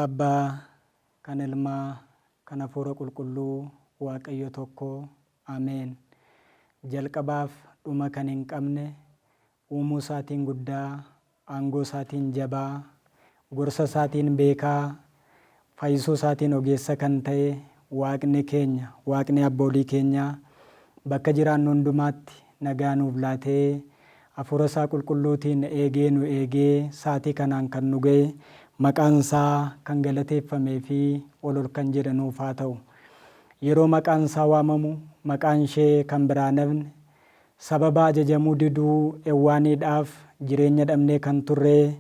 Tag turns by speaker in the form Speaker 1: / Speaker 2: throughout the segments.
Speaker 1: Maqaa Abbaa, kan Ilmaa, kan Hafuura Qulqulluu, Waaqayyo tokko. Ameen. Jalqabaaf dhuma kan hin qabne, uumuu isaatiin guddaa, aangoo isaatiin jabaa, gorsa isaatiin beekaa, fayyisuu isaatiin ogeessa kan ta'e Waaqni keenya, Waaqni abboolii keenyaa bakka jiraannu hundumaatti nagaa nuuf laatee Hafuura isaa qulqulluutiin eegee nu eegee saatii kanaan kan nu ga'e maqaan isaa kan galateeffamee fi ol kan jedhanuuf haa ta'u. Yeroo maqaan isaa waamamu maqaan ishee kan biraa nafne sababa ajajamuu diduu ewwaaniidhaaf jireenya dhabnee kan turre,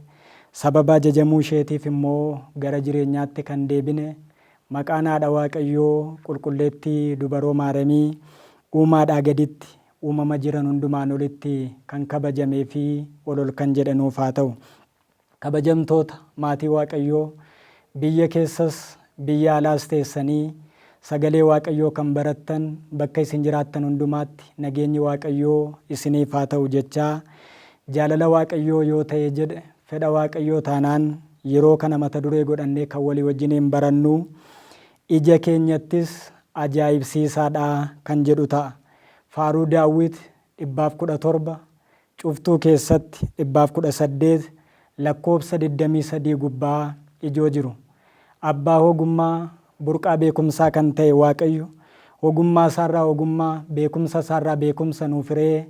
Speaker 1: sababa ajajamuu isheetiif immoo gara jireenyaatti kan deebine maqaan haadha Waaqayyoo qulqulleettii dubaroo Maaramii uumaadhaa gaditti uumama jiran hundumaan olitti kan kabajamee fi ol kan jedhanuuf haa ta'u. Kabajamtoota maatii Waaqayyoo biyya keessas biyya alaas teessanii sagalee Waaqayyoo kan barattan bakka isin jiraattan hundumaatti nageenyi Waaqayyoo isiniif haa ta'u jechaa, jaalala Waaqayyoo yoo ta'e jedhe fedha Waaqayyoo taanaan yeroo kana mata duree godhannee kan walii wajjiniin barannu ija keenyattis ajaa'ibsiisaadha kan jedhu ta'a. Faaruu Daawit 117 cuftuu keessatti 118 lakkoobsa 23 gubbaa ijoo jiru. Abbaa ogummaa burqaa beekumsaa kan ta'e Waaqayyo ogummaa isaarraa ogummaa, beekumsa isaarraa beekumsa nuuf hiree,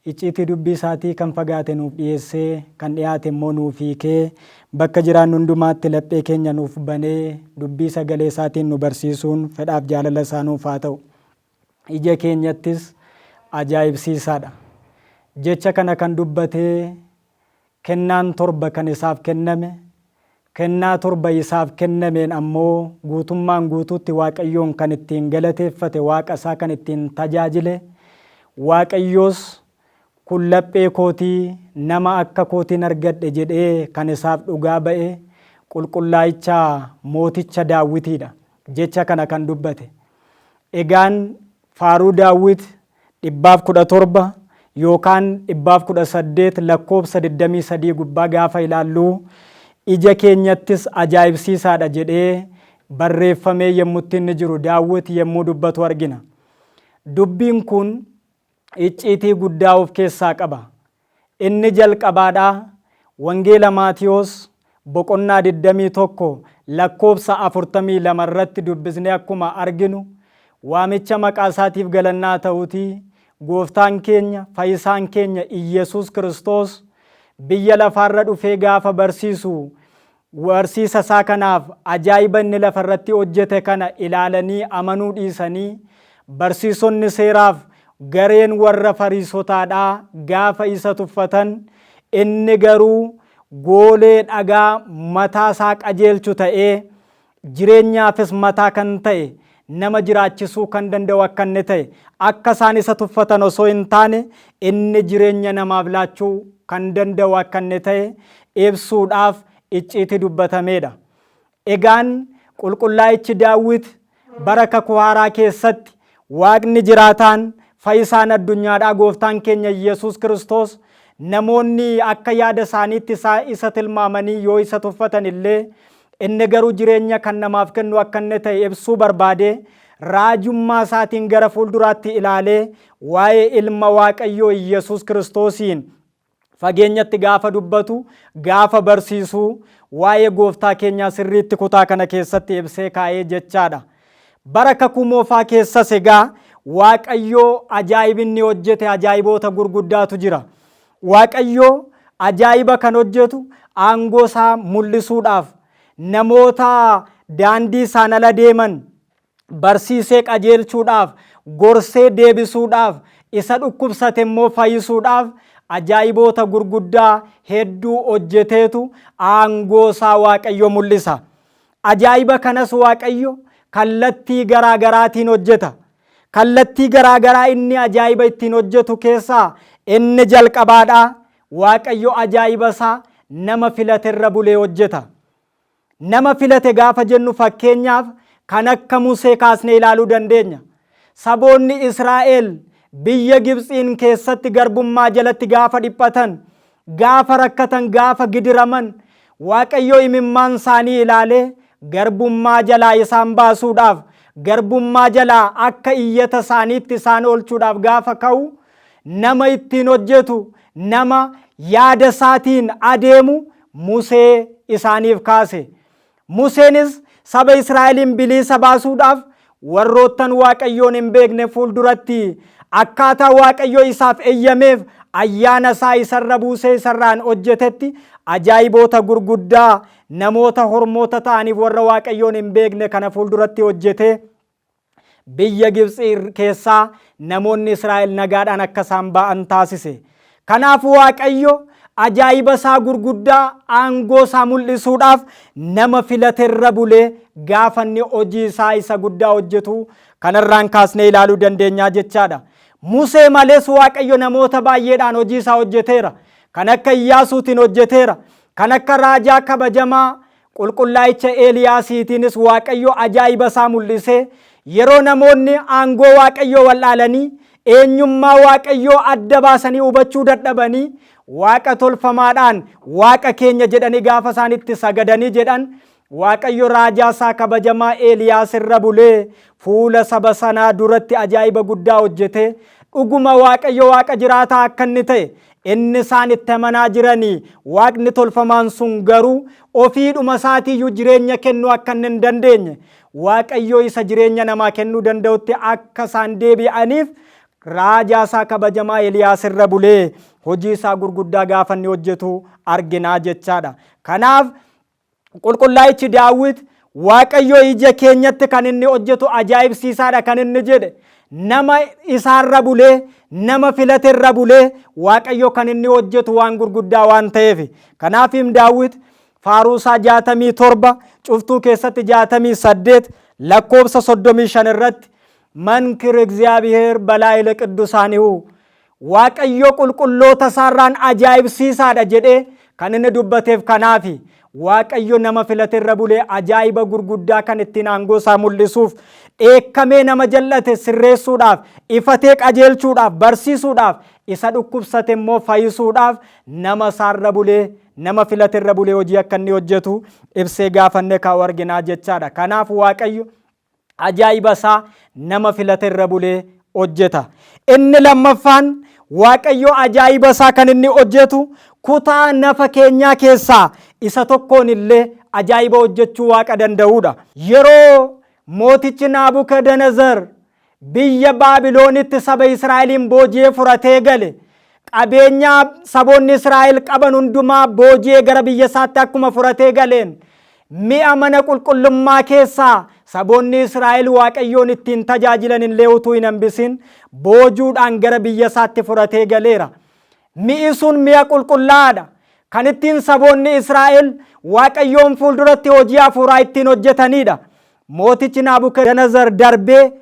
Speaker 1: icciitii dubbii isaatii kan fagaate nuuf dhiyeessee, kan dhiyaate immoo nuuf hiikee, bakka jiraannu hundumaatti laphee keenya nuuf banee dubbii sagalee isaatiin nu barsiisuun fedhaaf jaalala isaa nuuf haa ta'u. Ija keenyattis ajaa'ibsiisaadha. Jecha kana kan dubbatee kennaan torba kan isaaf kenname, kennaa torba isaaf kennameen ammoo guutummaan guutuutti Waaqayyoon kan ittiin galateeffate, Waaqa isaa kan ittiin tajaajile, Waaqayyoos kun laphee kootii nama akka kootiin argadhe jedhee kan isaaf dhugaa ba'e qulqullaa'icha mooticha Daawitiidha. Jecha kana kan dubbate. Egaan faaruu Daawit 117 yookaan 118 lakkoobsa 23 gubbaa gaafa ilaallu ija keenyattis ajaa'ibsiisaadha jedhee barreeffamee yemmutti inni jiru Daawit yemmuu dubbatu argina. Dubbiin kun icciitii guddaa of keessaa qaba. Inni jalqabaadhaa Wangeela Maatiyos boqonnaa 21 lakkoobsa 42 irratti dubbisnee akkuma arginu waamicha maqaa isaatiif galannaa ta'uutii gooftaan keenya fayyisaan keenya Iyesuus Kiristoos biyya lafaarra dhufee gaafa barsiisu barsiisa isaa kanaaf ajaa'iba inni lafarratti hojjete kana ilaalanii amanuu dhiisanii barsiisonni seeraaf gareen warra Fariisotaadhaa gaafa isa tuffatan, inni garuu goolee dhagaa mataa isaa qajeelchu ta'ee jireenyaafis mataa kan ta'e nama jiraachisuu kan danda'u akka inni ta'e akka isaan isa tuffatan osoo hin taane inni jireenya namaaf laachuu kan danda'u akka inni ta'e ibsuudhaaf icciitii dubbatameedha. Egaan qulqullaa'ichi Daawit bara kakuu haaraa keessatti Waaqni jiraataan fayyisaan addunyaadhaa gooftaan keenya Iyesuus Kiristoos namoonni akka yaada isaaniitti isa tilmaamanii yoo isa tuffatan illee inni garuu jireenya kan namaaf kennu akka inni ta'e ibsuu barbaade raajummaa isaatiin gara fuulduraatti ilaalee waa'ee ilma Waaqayyoo Iyesuus Kiristoosiin fageenyatti gaafa dubbatu, gaafa barsiisuu waa'ee gooftaa keenyaa sirriitti kutaa kana keessatti ibsee kaa'ee jechaadha. Bara kakuu moofaa keessas egaa Waaqayyoo ajaa'ibinni hojjete ajaa'iboota gurguddaatu jira. Waaqayyoo ajaa'iba kan hojjetu aangoo isaa mul'isuudhaaf namoota daandii isaan ala deeman barsiisee qajeelchuudhaaf, gorsee deebisuudhaaf, isa dhukkubsate immoo fayyisuudhaaf ajaa'iboota gurguddaa hedduu hojjeteetu aangoo isaa Waaqayyo mul'isa. Ajaa'iba kanas Waaqayyo kallattii garaa garaatiin hojjeta. Kallattii garaa garaa inni ajaa'iba ittiin hojjetu keessaa inni jalqabaadhaa Waaqayyo ajaa'iba isaa nama filate irra bulee hojjeta. Nama filate gaafa jennu fakkeenyaaf kan akka Musee kaasnee ilaaluu dandeenya. Saboonni Israa'el biyya Gibxiin keessatti garbummaa jalatti gaafa dhiphatan, gaafa rakkatan, gaafa gidiraman Waaqayyo imimmaan isaanii ilaalee garbummaa jalaa isaan baasuudhaaf, garbummaa jalaa akka iyyata isaaniitti isaan oolchuudhaaf gaafa ka'u, nama ittiin hojjetu, nama yaada isaatiin adeemu Musee isaaniif kaase. Museenis saba Israa'eliin bilisa baasuudhaaf warroottan Waaqayyoon hin beekne fuulduratti akkaataa Waaqayyo isaaf eeyyameef ayyaana isaa isarra buusee isarraan hojjetetti ajaa'iboota gurguddaa namoota hormoota ta'aniif warra Waaqayyoon hin beekne kana fuulduratti hojjetee biyya Gibxi keessaa namoonni Israa'el nagaadhaan akka isaan ba'an taasise. Kanaaf Waaqayyo ajaa'iba isaa gurguddaa aangoo isaa mul'isuudhaaf nama filaterra bulee gaafa inni hojii isaa isa guddaa hojjetu kanarraan kaasnee ilaaluu dandeenya jechaadha. Musee malees Waaqayyo namoota baay'eedhaan hojii isaa hojjeteera. Kan akka Iyyaasuutiin hojjeteera. Kan akka raajaa kabajamaa qulqullaa'icha Eeliyaasiitiinis Waaqayyo ajaa'iba isaa mul'isee yeroo namoonni aangoo Waaqayyoo wallaalanii eenyummaa Waaqayyoo adda baasanii hubachuu dadhabanii Waaqa tolfamaadhaan Waaqa keenya jedhanii gaafa isaanitti sagadanii jedhan Waaqayyo raajaa isaa kabajamaa Eeliyaas irra bulee fuula saba sanaa duratti ajaa'iba guddaa hojjetee dhuguma Waaqayyo Waaqa jiraataa akka inni ta'e inni isaan itti amanaa jiranii Waaqni tolfamaan sun garuu ofiidhuma isaatiiyyuu jireenya kennuu akka hin dandeenye Waaqayyo isa jireenya namaa kennuu danda'utti akka isaan deebi'aniif raajaa isaa kabajamaa Eeliyaas irra bulee hojii isaa gurguddaa gaafa inni hojjetu arginaa jechaadha. Kanaaf qulqullaa'ichi Daawit Waaqayyo ija keenyatti kan inni hojjetu ajaa'ibsiisaadha kan inni jedhe nama isaarra bulee nama filaterra bulee Waaqayyo kan inni hojjetu waan gurguddaa waan ta'eef. Kanaaf Daawit faaruu isaa 67 cuftuu keessatti 68 lakkoobsa 35 irratti መንክር እግዚአብሔር በላዕለ ቅዱሳኒሁ Waaqayyo qulqulloota isaarraan ajaa'ibsiisaadha jedhee kan inni dubbateef kanaafi Waaqayyo nama filaterra bulee ajaa'iba gurguddaa kan ittiin aangoo isaa mul'isuuf dheekkamee nama jal'ate sirreessuudhaaf ifatee qajeelchuudhaaf barsiisuudhaaf isa dhukkubsate immoo fayyisuudhaaf nama isaarra bulee nama filaterra bulee hojii akka inni hojjetu ibsee gaafannee kaa'u arginaa jechaadha. Kanaaf Waaqayyo ajaa'iba isaa nama filaterra bulee hojjeta. Inni lammaffaan Waaqayyo ajaa'iba isaa kan inni hojjetu kutaa nafa keenyaa keessaa isa tokkoon illee ajaa'iba hojjechuu Waaqa danda'uudha. Yeroo mootichi Naabukadnezar biyya Baabiloonitti saba Israa'eliin booji'ee fudhatee gale qabeenya saboonni Israa'el qaban hundumaa booji'ee gara biyya isaatti akkuma fudhatee galeen mi'a mana qulqullummaa keessaa saboonni Israa'el Waaqayyoon ittiin tajaajilan illee utuu hin hambisin boojuudhaan gara biyya isaatti fudhatee galeera. Mi'i sun mi'a qulqullaa'aadha. Kan ittiin saboonni Israa'el Waaqayyoon fuulduratti hojii hafuuraa ittiin hojjetanidha. Mootichi Naabukadnezar darbee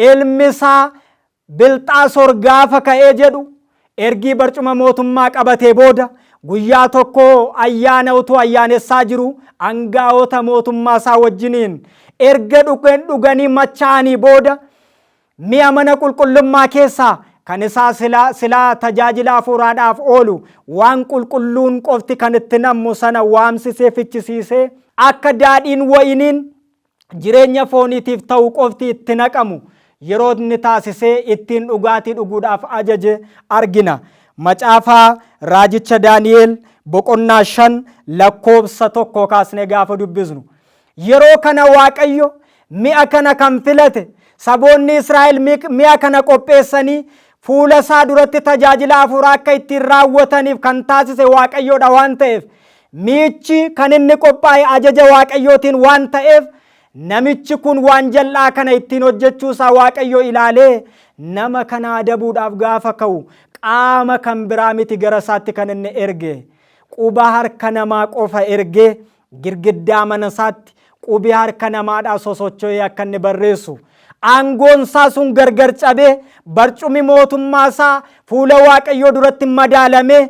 Speaker 1: ilmi isaa Bilxaasoor gaafa ka'ee jedhu ergii barcuma mootummaa qabatee booda guyyaa tokko ayyaana utuu ayyaanessaa jiru aangaa'ota mootummaa isaa wajjiniin erga dhuganii machaa'anii booda mi'a mana qulqullummaa keessaa kan isaa silaa tajaajila hafuuraadhaaf oolu waan qulqulluun qofti kan itti nammu sana waamsisee fichisiisee akka daadhiin wayiniin jireenya fooniitiif ta'u qofti itti naqamu yeroo inni taasisee ittiin dhugaatii dhuguudhaaf ajaje argina. Macaafaa raajicha Daani'eel boqonnaa 5 lakkoobsa 1 kaasnee gaafa dubbisnu yeroo kana Waaqayyo mi'a kana kan filate saboonni Israa'el mi'a kana qopheessanii fuula isaa duratti tajaajila hafuuraa akka ittiin raawwataniif kan taasise Waaqayyoodha waan ta'eef mi'ichi kan inni qophaa'e ajaja Waaqayyootiin waan ta'eef namichi kun waan jal'aa kana ittiin hojjechuu isaa Waaqayyo ilaalee nama kana adabuudhaaf gaafa ka'u qaama kan biraa miti gara isaatti kan inni erge quba harka namaa qofa ergee girgiddaa mana isaatti qubi harka namaadhaa sosocho'ee akka inni barreessu aangoon isaa sun gargar cabee barcumi mootummaa isaa fuula Waaqayyoo duratti madaalamee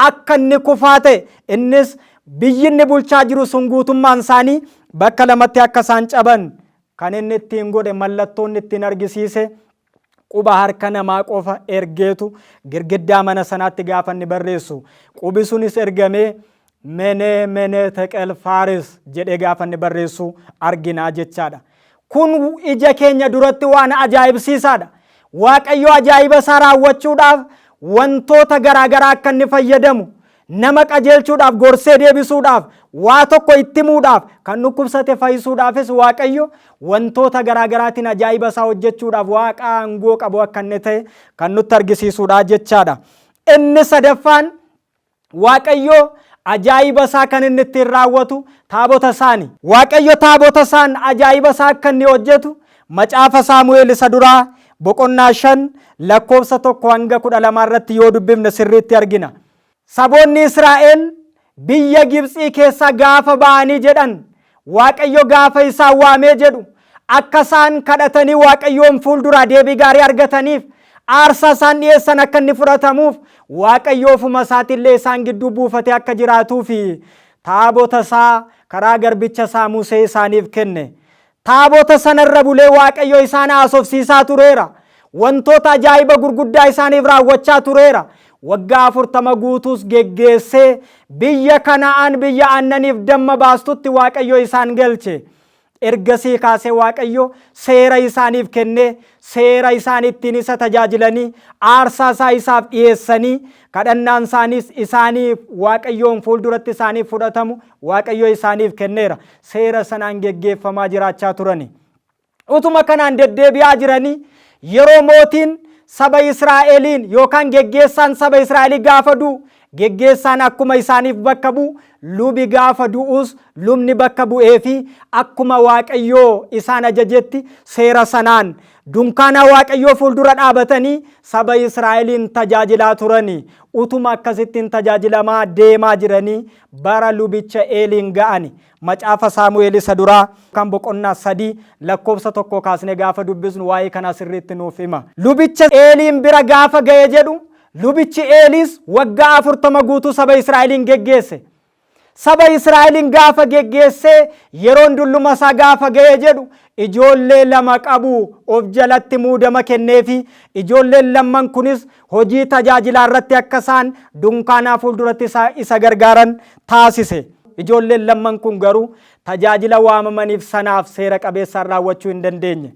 Speaker 1: akka inni kufaa ta'e innis biyyi inni bulchaa jiru sun guutummaan isaanii bakka lamatti akka isaan caban kan inni ittiin godhe mallattoon ittiin argisiise quba harka namaa qofa ergeetu girgiddaa mana sanaatti gaafa inni barreessu qubi sunis ergamee menee teqel faaris jedhee gaafa inni barreessu arginaa jechaadha. Kun ija keenya duratti waan ajaa'ibsiisaadha. Waaqayyo ajaa'iba isaa raawwachuudhaaf wantoota garaagaraa akka inni fayyadamu, nama qajeelchuudhaaf, gorsee deebisuudhaaf, waa tokko itti himuudhaaf, kan dhukkubsate fayyisuudhaafis Waaqayyo wantoota garaagaraatiin ajaa'iba isaa hojjechuudhaaf Waaqa aangoo qabu akka inni ta'e kan nutti argisiisuudha jechaadha. Inni sadaffaan Waaqayyo ajaa'iba isaa kan inni ittiin raawwatu taabota isaani. Waaqayyo taabota isaan ajaa'iba isaa akka inni hojjetu macaafa Saamu'eel isa duraa boqonnaa 5 lakkoofsa 1 hanga 12 irratti yoo dubbifne sirriitti argina. Saboonni Israa'el biyya Gibxii keessa gaafa ba'anii jedhan Waaqayyo gaafa isaan waamee jedhu akka isaan kadhatanii Waaqayyoon fuulduraa deebii gaarii argataniif aarsaa isaan dhiyeessan akka inni fudhatamuuf Waaqayyo ofuma isaatiillee isaan gidduu buufatee akka jiraatuu fi taabota isaa karaa garbicha isaa Musee isaaniif kenne. Taabota sanarra bulee Waaqayyo isaan haasofsiisaa tureera. Wantoota ajaa'iba gurguddaa isaaniif raawwachaa tureera. Waggaa 40 guutuus geggeessee biyya Kana'aan biyya aannaniif damma baastutti Waaqayyo isaan galche. Ergasii kaasee Waaqayyo seera isaaniif kennee seera isaan ittiin isa tajaajilanii aarsaa isaa isaaf dhiyeessanii kadhannaan isaaniif Waaqayyoon fuulduratti isaaniif fudhatamu Waaqayyo isaaniif kenneera. Seera sanaan geggeeffamaa jiraachaa turani. Utuma kanaan deddeebi'aa jiranii yeroo mootiin saba Israa'eliin yookaan geggeessaan saba Israa'elii gaafa du'u geggeessaan akkuma isaaniif bakka bu'u lubi gaafa du'us lubni bakka bu'ee fi akkuma Waaqayyoo isaan ajajetti seera sanaan dunkaana Waaqayyoo fuuldura dhaabatanii saba Israa'eliin tajaajilaa turanii. Utuma akkasittiin tajaajilamaa deemaa jiranii bara lubicha Eeliin ga'ani. Macaafa Saamu'eel isa duraa kan boqonnaa 3 lakkoofsa 1 kaasnee gaafa dubbisnu waa'ee kana sirriitti nuuf hima. Lubicha Eeliin bira gaafa ga'e jedhu lubichi Eelis waggaa 40 guutuu saba Israa'eliin geggeesse. Saba Israa'eliin gaafa geggeessee yeroon dulluma isaa gaafa ga'e jedhu ijoollee 2 qabu of jalatti muudama kenneefi ijoolleen 2 kunis hojii tajaajilaa irratti akka isaan dunkaanaa fuulduratti isa gargaaran taasise. Ijoolleen 2 kun garuu tajaajila waamamaniif sanaaf seera qabeessaan raawwachuu hin dandeenye.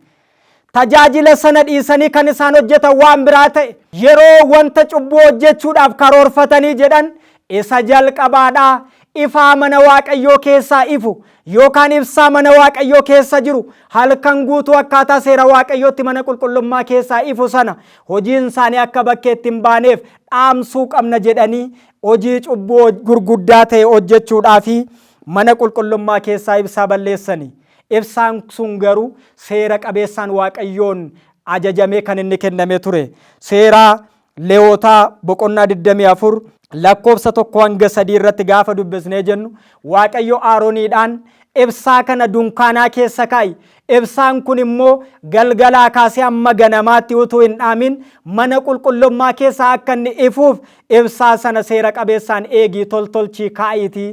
Speaker 1: Tajaajila sana dhiisanii kan isaan hojjetan waan biraa ta'e yeroo wanta cubbuu hojjechuudhaaf karoorfatanii jedhan isa jalqabaadhaa ifaa mana Waaqayyoo keessaa ifu yookaan ibsaa mana Waaqayyoo keessa jiru halkan guutuu akkaataa seera Waaqayyootti mana qulqullummaa keessaa ifu sana hojiin isaanii akka bakkeetti hin baaneef dhaamsuu qabna jedhanii hojii cubbuu gurguddaa ta'e hojjechuudhaaf mana qulqullummaa keessaa ibsaa balleessanii. Ibsaan sun garuu seera qabeessaan Waaqayyoon ajajamee kan inni kenname ture. Seera Lewwotaa boqonnaa 24 lakkoofsa 1 hanga 3 irratti gaafa dubbisnee jennu Waaqayyo Arooniidhaan ibsaa kana dunkaanaa keessa kaa'i. Ibsaan kun immoo galgalaa kaasee hamma ganamaatti utuu hin dhaamin mana qulqullummaa keessa akka inni ifuuf ibsaa sana seera qabeessaan eegii tolchii kaa'iitii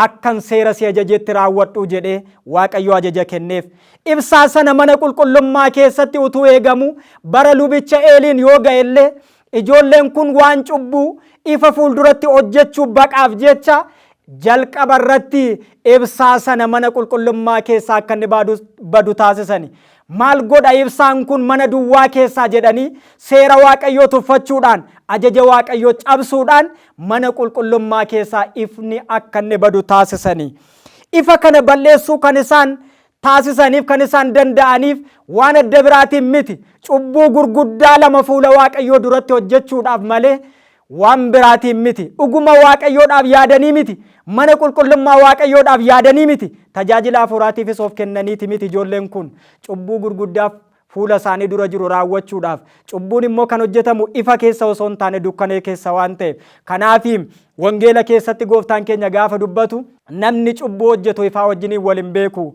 Speaker 1: akkan seera si ajajetti raawwadhu jedhee Waaqayyo ajaja kenneef. Ibsaa sana mana qulqullummaa keessatti utuu eegamu bara lubicha Eeliin yoo ga'ellee ijoolleen kun waan cubbuu ifa fuulduratti hojjechuu baqaaf jecha jalqaba irratti ibsaa sana mana qulqullummaa keessaa akka inni badu taasisani. Maal godha ibsaan kun mana duwwaa keessaa jedhanii seera Waaqayyoo tuffachuudhaan ajaja Waaqayyoo cabsuudhaan mana qulqullummaa keessaa ifni akka inni badu taasisani. Ifa kana balleessuu kan isaan taasisaniif kan isaan danda'aniif waan adda biraatiin miti. Cubbuu gurguddaa 2 fuula Waaqayyoo duratti hojjechuudhaaf malee waan biraatiin miti. Dhuguma Waaqayyoodhaaf yaadanii miti. Mana qulqullummaa Waaqayyoodhaaf yaadanii miti. Tajaajila hafuuraatiifis of kennaniiti miti ijoolleen kun. Cubbuu gurguddaaf fuula isaanii dura jiru raawwachuudhaaf. Cubbuun immoo kan hojjetamu ifa keessa osoo hin taane dukkanee keessa waan ta'eef. Kanaafi wangeela keessatti gooftaan keenya gaafa dubbatu namni cubbuu hojjetu ifaa wajjiniin wal hin beeku.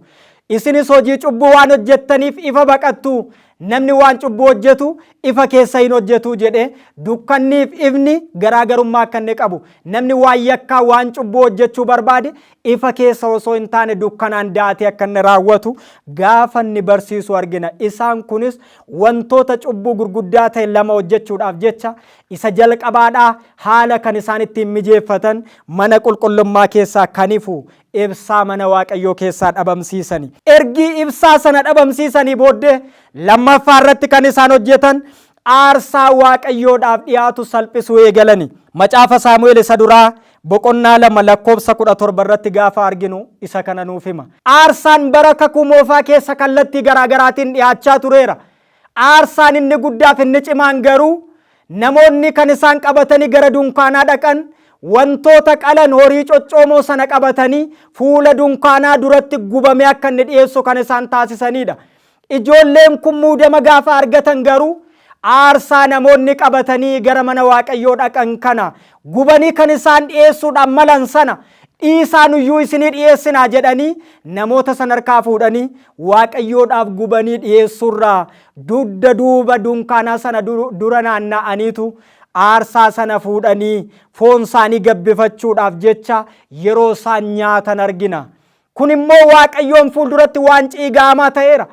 Speaker 1: Isinis hojii cubbuu waan hojjettaniif ifa baqattu. namni waan cubbuu hojjetu ifa keessa hin hojjetu jedhe dukkanniif ifni garaagarummaa akka inni qabu. Namni waan yakkaa waan cubbuu hojjechuu barbaade ifa keessa osoo hin taane dukkanaan daatee akka inni raawwatu gaafa inni barsiisu argina. Isaan kunis wantoota cubbuu gurguddaa ta'e lama hojjechuudhaaf jecha isa jalqabaadhaa haala kan isaan ittiin mijeeffatan mana qulqullummaa keessaa kan ifu ibsaa mana Waaqayyoo keessaa dhabamsiisanii. Ergi ibsaa sana dhabamsiisanii booddee lammaffaa irratti kan isaan hojjetan aarsaa Waaqayyoodhaaf dhiyaatu salphisuu eegalani. Macaafa Saamu'eel isa duraa boqonnaa 2:17 irratti gaafa arginu isa kana nuuf hima. Aarsaan bara kakuu moofaa keessa kallattii garaagaraatiin dhiyaachaa tureera. Aarsaan inni guddaaf inni cimaan garuu namoonni kan isaan qabatanii gara dunkaanaa dhaqan wantoota qalan horii coccoomoo sana qabatanii fuula dunkaanaa duratti gubamee akka inni dhiyeessu kan isaan taasisanidha. Ijoolleen kun muudama gaafa argatan garuu aarsaa namoonni qabatanii gara mana Waaqayyoo dhaqan kana gubanii kan isaan dhiyeessuudhaan malan sana dhiisaan iyyuu isinii dhiyeessinaa jedhanii namoota sana harkaa fuudhanii Waaqayyoodhaaf gubanii dhiyeessurraa dugda duuba dunkaanaa sana dura naanna'aniitu aarsaa sana fuudhanii foon isaanii gabbifachuudhaaf jecha yeroo isaan nyaatan argina. Kun immoo Waaqayyoon fuulduratti waan ciigaamaa ta'eera.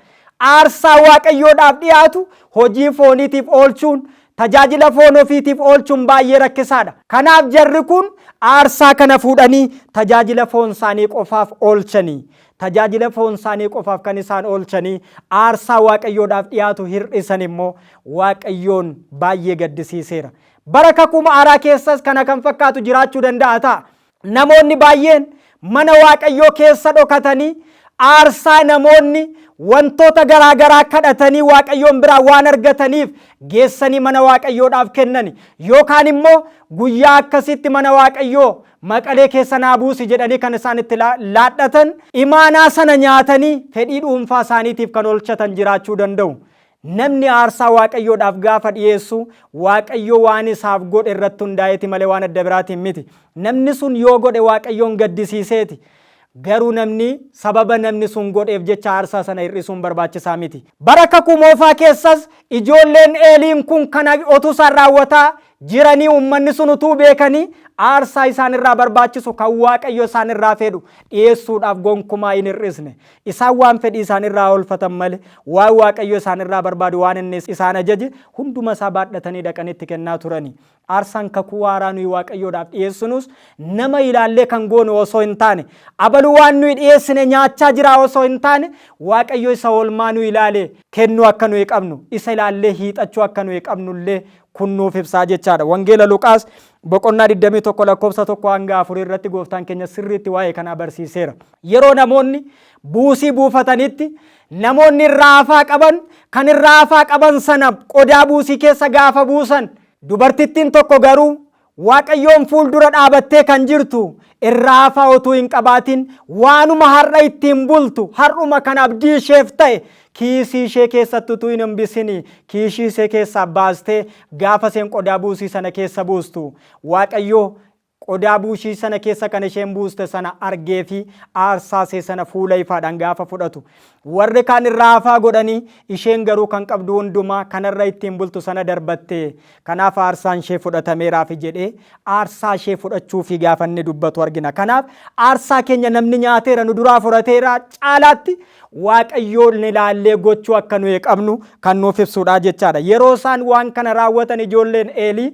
Speaker 1: Aarsaa Waaqayyoodhaaf dhiyaatu hojii fooniitiif oolchuun tajaajila foon ofiitiif oolchuun baay'ee rakkisaadha. Kanaaf jarri kun aarsaa kana fuudhanii tajaajila foon isaanii qofaaf oolchanii. Tajaajila foon isaanii qofaaf kan isaan oolchanii aarsaa Waaqayyoodhaaf dhiyaatu hir'isan immoo Waaqayyoon baay'ee gaddisiiseera. Bara kakuu haaraa keessas kana kan fakkaatu jiraachuu danda'a ta'a. Namoonni baay'een mana Waaqayyoo keessa dhokatanii aarsaa namoonni wantoota garaagaraa kadhatanii Waaqayyoon biraa waan argataniif geessanii mana Waaqayyoodhaaf kennani. Yookaan immoo guyyaa akkasitti mana Waaqayyoo maqalee keessa naa buusi jedhanii kan isaan itti laadhatan imaanaa sana nyaatanii fedhii dhuunfaa isaaniitiif kan oolchatan jiraachuu danda'u. Namni aarsaa Waaqayyoodhaaf gaafa dhiyeessu Waaqayyo waan isaaf godhe irratti hundaa'eeti malee waan adda biraatiin miti. Namni sun yoo godhe Waaqayyoon gaddisiiseeti. Garuu namni sababa namni sun godheef jecha aarsaa sana hir'isuun barbaachisaa miti. Bara kakuu moofaa keessas ijoolleen Eeliin kun kana otuu isaan raawwataa jiranii uummanni sun utuu beekanii aarsaa isaan irraa barbaachisu kan Waaqayyo isaan irraa fedhu dhiyeessuudhaaf gonkumaa hin hir'isne. Isaan waan fedhii isaan irraa oolfatan malee waan Waaqayyo isaan irraa barbaadu waan inni isaan ajaje hunduma isaa baadhatanii dhaqanitti kennaa turani. Aarsaan kakuu haaraa nuyi Waaqayyoodhaaf dhiyeessinus nama ilaallee kan goonu osoo hin taane abaluu waan nuyi dhiyeessine nyaachaa jira osoo hin taane Waaqayyo isa oolmaa nuyi ilaalee kennuu akka nuyi qabnu isa ilaallee hiixachuu akka nuyi qabnullee kun nuuf ibsaa jechaadha. Wangeela Luqaas boqonnaa 21:1-4 irratti gooftaan keenya sirriitti waa'ee kanaa barsiiseera. Yeroo namoonni buusii buufatanitti namoonni irraa qaban kan irraa qaban sana qodaa buusii keessa gaafa buusan dubartittiin tokko garuu Waaqayyoon fuuldura dhaabattee kan jirtu irraa otuu hin qabaatin waanuma har'a ittiin bultu har'uma kan abdii isheef ta'e kiisii ishee keessatti utuu hin hambisini kiisii ishee keessaa baastee gaafa isheen qodaa buusii sana keessa buustu Waaqayyo qodaa buusii sana keessa kan isheen buuste sana argee fi aarsaa ishee sana fuula ifaadhaan gaafa fudhatu. Warri kaan irraa godhanii isheen garuu kan qabdu hundumaa kanarra ittiin bultu sana darbatte. Kanaaf aarsaan ishee fudhatameeraaf jedhee aarsaa ishee fudhachuu fi gaafa inni dubbatu argina. Kanaaf aarsaa keenya namni nyaateera nu duraa fudhateera caalaatti Waaqayyoon ilaallee gochuu akka nuyi qabnu kan nuuf ibsuudha jechaadha. Yeroo isaan waan kana raawwatan ijoolleen Eelii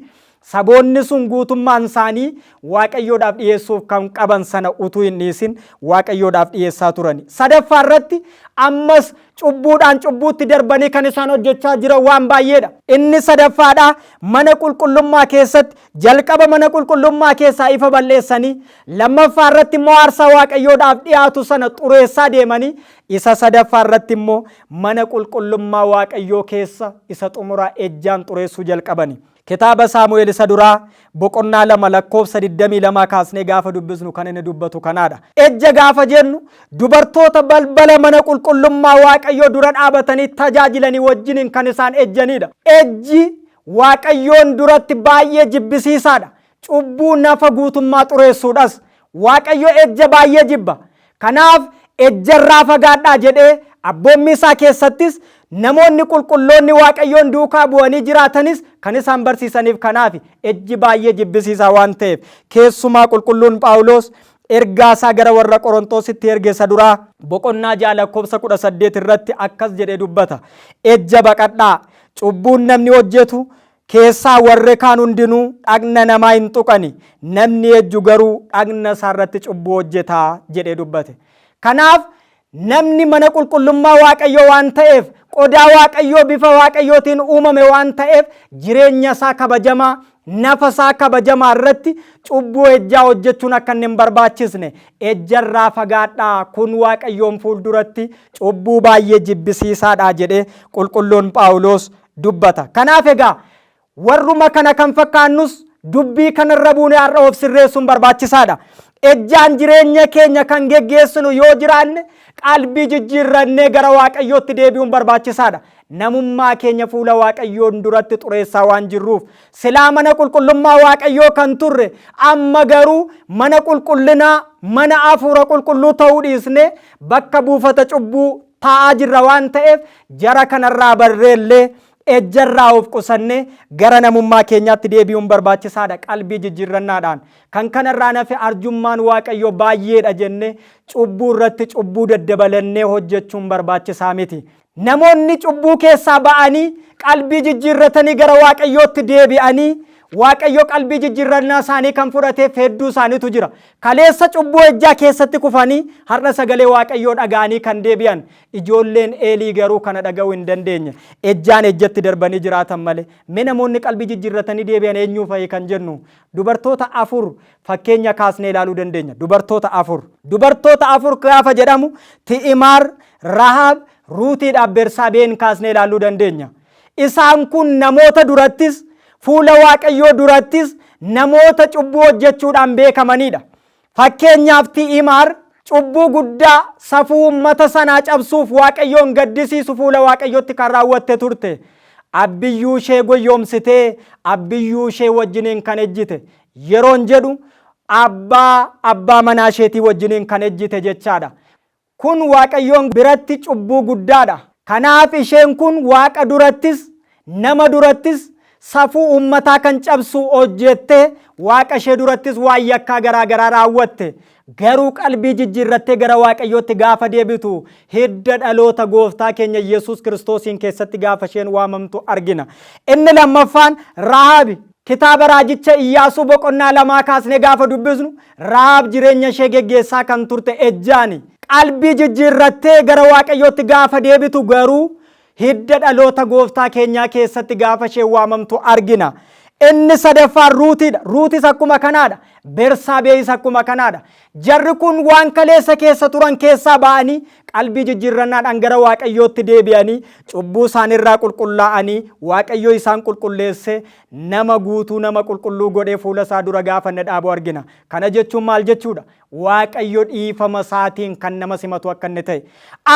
Speaker 1: saboonni sun guutummaan isaanii Waaqayyoodhaaf dhiyeessuuf kan qaban sana utuu hin dhiisin Waaqayyoodhaaf dhiyeessaa turani. Sadaffaa irratti ammas cubbuudhaan cubbuutti darbanii kan isaan hojjechaa jiran waan baay'eedha. Inni sadaffaadha mana qulqullummaa keessatti jalqaba mana qulqullummaa keessaa ifa balleessanii lammaffaa irratti immoo aarsaa Waaqayyoodhaaf dhiyaatu sana xureessaa deemanii isa sadaffaa irratti immoo mana qulqullummaa Waaqayyoo keessa isa xumuraa ejjaan xureessuu jalqabani. Kitaaba Saamu'eel isa duraa boqonnaa 2:22 kaasnee gaafa dubbisnu kan inni dubbatu kanaadha. Ejja gaafa jennu dubartoota balbala mana qulqullummaa Waaqayyoo dura dhaabatanii tajaajilanii wajjiniin kan isaan ejjanidha. Ejji Waaqayyoon duratti baay'ee jibbisiisaadha. Cubbuu nafa guutummaa xureessuudhas Waaqayyo ejja baay'ee jibba. Kanaaf ejjarraa fagaadhaa jedhee Abboommii isaa keessattis namoonni qulqulloonni Waaqayyoon duukaa bu'anii jiraatanis kan isaan barsiisaniif kanaaf ejji baay'ee jibbisiisaa waan ta'eef keessumaa qulqulluun Phaawulos ergaa isaa gara warra Qorontositti ergeessa duraa boqonnaa 6:18 irratti akkas jedhee dubbata. Ejja baqadhaa, cubbuun namni hojjetu keessaa warri kaan hundinuu dhagna namaa hin tuqani, namni ejju garuu dhagna isaa irratti cubbuu hojjetaa jedhee dubbate. Kanaaf namni mana qulqullummaa Waaqayyoo waan ta'eef qodaa Waaqayyoo bifa Waaqayyootiin uumame waan ta'eef jireenya isaa kabajamaa nafa isaa kabajamaa irratti cubbuu ejjaa hojjechuun akka hin barbaachisne ejjarraa fagaadhaa, kun Waaqayyoon fuulduratti cubbuu baay'ee jibbisiisaadha jedhee qulqulluun Phaawulos dubbata. Kanaaf egaa warruma kana kan fakkaannus dubbii kanarra buunee har'a of sirreessuun barbaachisaadha. Ejjaan jireenya keenya kan geggeessinu yoo jiraanne qalbii jijjiirrannee gara Waaqayyootti deebi'uun barbaachisaadha. Namummaa keenya fuula Waaqayyoon duratti xureessaa waan jirruuf silaa mana qulqullummaa Waaqayyoo kan turre amma garuu mana qulqullinaa mana hafuura qulqulluu ta'uu dhiisne bakka buufata cubbuu taa'aa jirra waan ta'eef jara kanarraa barreellee ejjarraa of qusannee gara namummaa keenyaatti deebi'uun barbaachisaadha qalbii jijjiirrannaadhaan. Kan kanarraa nafe arjummaan Waaqayyoo baay'eedha jennee cubbuu irratti cubbuu daddabalannee hojjechuun barbaachisaa miti. Namoonni cubbuu keessaa ba'anii qalbii jijjiirratanii gara Waaqayyootti deebi'anii Waaqayyo qalbii jijjiirrannaa isaanii kan fudhateef hedduu isaaniitu jira. Kaleessa cubbuu ejjaa keessatti kufanii har'a sagalee Waaqayyoo dhaga'anii kan deebi'an. Ijoolleen Eelii garuu kana dhaga'uu hin dandeenye. Ejjaan ejjatti darbanii jiraatan malee. Mee namoonni qalbii jijjiirratanii deebi'an eenyuu fa'i kan jennu? Dubartoota 4 fakkeenya kaasnee ilaaluu dandeenya. Dubartoota 4. Dubartoota 4 gaafa jedhamu Ti'imaar, Rahaab, Ruutiidhaaf Bersaabeen kaasnee ilaaluu dandeenya. Isaan kun namoota durattis fuula Waaqayyoo durattis namoota cubbuu hojjechuudhaan beekamanidha. Fakkeenyaaf Ti'imaar cubbuu guddaa safuu uummata sanaa cabsuuf Waaqayyoon gaddisiisu fuula Waaqayyootti kan raawwatte turte. Abbiyyuu ishee goyyoomsitee abbiyyuu ishee wajjiniin kan ejjite. Yeroon jedhu abbaa manaa isheetii wajjiniin kan ejjite jechaadha. Kun Waaqayyoon biratti cubbuu guddaadha. Kanaaf isheen kun Waaqa durattis nama durattis safuu uummataa kan cabsu hojjettee Waaqa ishee durattis waan yakkaa garaagaraa raawwatte. Garuu qalbii jijjiirrattee gara Waaqayyootti gaafa deebitu hidda dhaloota gooftaa keenya Yesuus Kiristoosiin keessatti gaafa isheen waamamtu argina. Inni lammaffaan Rahaabi. Kitaaba raajicha Iyyaasuu boqonnaa 2 kaasnee gaafa dubbisnu Rahaab jireenya ishee geggeessaa kan turte ejjaani. Qalbii jijjiirrattee gara Waaqayyootti gaafa deebitu garuu hidda dhaloota gooftaa keenyaa keessatti gaafa ishee waamamtu argina. Inni sadaffaan Ruutiidha. Ruutis akkuma kanaadha. Bersaabees akkuma kanaadha. Jarri kun waan kaleessa keessa turan keessaa ba'anii qalbii jijjiirrannaadhaan gara Waaqayyootti deebi'anii cubbuu isaanirraa qulqullaa'anii Waaqayyoo isaan qulqulleesse nama guutuu nama qulqulluu godhee fuula isaa dura gaafa inni dhaabu argina. Kana jechuun maal jechuudha? Waaqayyo dhiifama isaatiin kan nama simatu akka inni ta'e.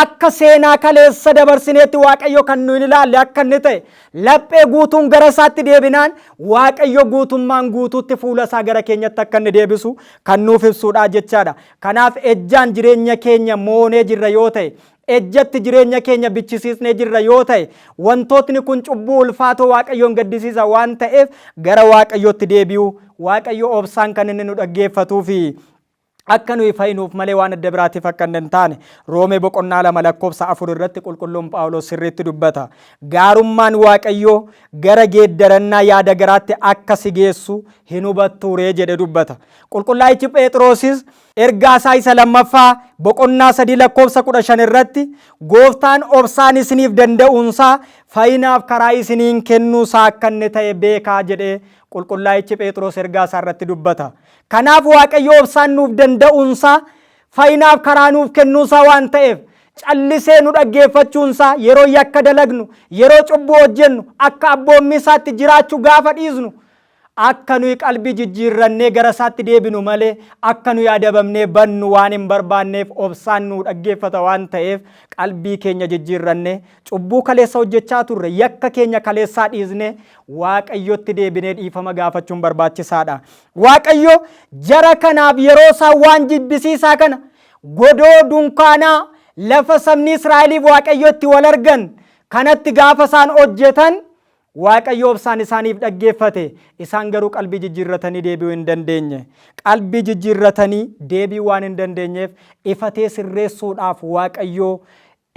Speaker 1: Akka seenaa kaleessa dabarsineetti Waaqayyo kan nuyi ilaalle akka inni ta'e. Laphee guutuun gara isaatti deebinaan Waaqayyo guutummaan guutuutti fuula isaa gara keenyatti akka inni deebisu kan nuuf ibsuudha jechaadha. Kanaaf ejjaan jireenya keenya moonee jirra yoo ta'e, ejjatti jireenya keenya bichisiisnee jirra yoo ta'e, wantootni kun cubbuu ulfaatoo Waaqayyoon gaddisiisa waan ta'eef gara Waaqayyootti deebi'u Waaqayyo obsaan kan inni nu dhaggeeffatuu fi akka nuyi fayyinuuf malee waan adda biraatiif akka hin taane Roomee boqonnaa 2 lakkoofsa 4 irratti qulqulluun Phaawulos sirriitti dubbata. Gaarummaan Waaqayyoo gara geeddarannaa yaada garaatti akka si geessu hin hubattuuree jedhe dubbata. Qulqullaayichi Phexrosis ergaa isaa isa lammaffaa boqonnaa 3 lakkoofsa 15 irratti gooftaan obsaan isiniif danda'uunsaa fayyinaaf karaa isiniin kennuusaa akka inni ta'e beekaa jedhee qulqullaayichi Phexros ergaa isaa irratti dubbata. Kanaaf Waaqayyo obsaan nuuf danda'uunsaa fayyinaaf karaa nuuf kennuusaa waan ta'eef callisee nu dhaggeeffachuunsaa yeroo yakka dalagnu yeroo cubbuu hojjennu akka abboommii isaatti jiraachuu gaafa dhiisnu akka nuyi qalbii jijjiirrannee gara isaatti deebinu malee akka nuyi adabamnee bannu waan hin barbaanneef obsaan nu dhaggeeffata waan ta'eef qalbii keenya jijjiirrannee cubbuu kaleessa hojjechaa turre yakka keenya kaleessaa dhiisnee Waaqayyotti deebinee dhiifama gaafachuun barbaachisaadha. Waaqayyo jara kanaaf yeroo isaan waan jibbisiisaa kana godoo dunkaanaa lafa sabni Israa'eliif waaqayyotti wal argan kanatti gaafa isaan hojjetan waaqayyo obsaan isaaniif dhaggeeffate. Isaan garuu qalbii jijjiirratanii deebi'uu hin dandeenye. Qalbii jijjiirratanii deebi'uu waan hin dandeenyeef ifatee sirreessuudhaaf waaqayyo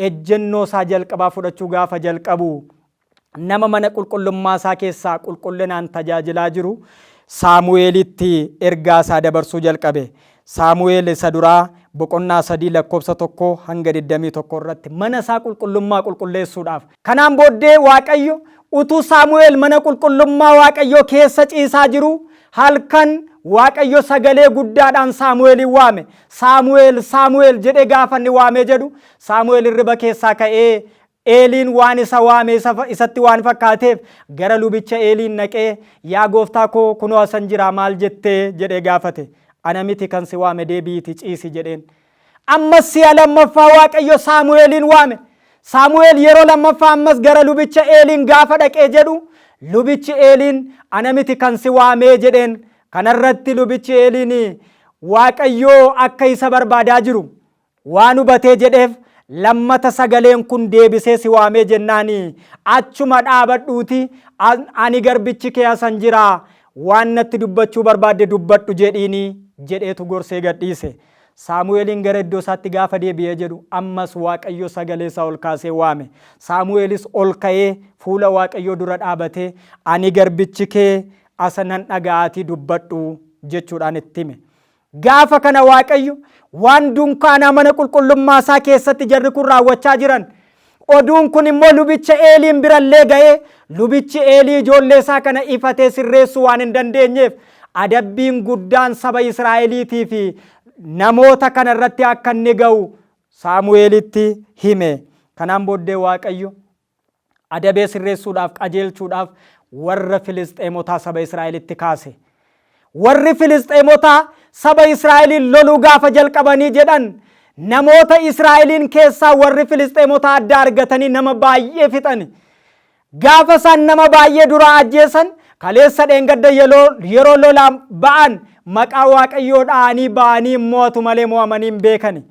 Speaker 1: ejjennoo isaa jalqabaa fudhachuu gaafa jalqabu nama mana qulqullummaa isaa keessaa qulqullinaan tajaajilaa jiru Saamu'eelitti ergaa isaa dabarsuu jalqabe. Saamu'eel isa duraa boqonnaa 3 lakkoofsa 1 hanga 21 irratti mana isaa qulqullummaa qulqulleessuudhaaf. Kanaan booddee waaqayyo utuu Saamu'eel mana qulqullummaa waaqayyo keessa ciisaa jiru halkan waaqayyo sagalee guddaadhaan Saamu'eelin waame. Saamu'eel Saamu'eel jedhee gaafa inni waamee jedhu Saamu'eel hirriba keessaa ka'ee Eeliin waan isa waame isatti waan fakkaateef gara lubicha Eeliin naqee yaa gooftaa koo kunoo asan jira maal jettee jedhee gaafate. Ana miti kan si waame deebi'iiti ciisi jedheen. Ammas si'a lammaffaa waaqayyo Saamu'eelin waame. Saamu'eel yeroo lammaffaa ammas gara lubicha Eeliin gaafa dhaqee jedhu lubichi Eeliin ana miti kan si waamee jedheen. Kanarratti lubichi Eeliin waaqayyo akka isa barbaadaa jiru waan hubatee jedheef lammata sagaleen kun deebisee si waamee jennaani achuma dhaabadhuuti ani garbichi kee asan jira waan natti dubbachuu barbaadde dubbadhu jedhiini jedheetu gorsee gadhiise. Saamu'eelin gara iddoo isaatti gaafa deebi'ee jedhu ammas waaqayyo sagalee isaa ol kaasee waame. Saamu'eelis ol ka'ee fuula waaqayyo dura dhaabatee ani garbichi kee asa nan dhaga'aatii dubbadhu jechuudhaan itti hime. Gaafa kana waaqayyo waan dunkaanaa mana qulqullummaa isaa keessatti jarri kun raawwachaa jiran oduun kun immoo lubicha Eeliin birallee ga'ee lubichi Eelii ijoollee isaa kana ifatee sirreessuu waan hin dandeenyeef adabbiin guddaan saba Israa'eliitii fi namoota kana irratti akka inni ga'u Saamu'eelitti hime. Kanaan booddee waaqayyo adabee sirreessuudhaaf qajeelchuudhaaf warra Filisxeemotaa saba Israa'elitti kaase. Warri Filisxeemotaa saba Israa'eliin loluu gaafa jalqabanii jedhan namoota Israa'eliin keessaa warri Filisxeemotaa adda argatanii nama baay'ee fixani. Gaafa isaan nama baay'ee duraa ajjeesan kaleessa dheengadda yeroo lolaan ba'an maqaa waaqayyoo dha'anii ba'anii mo'atu malee mo'amanii hin beekani.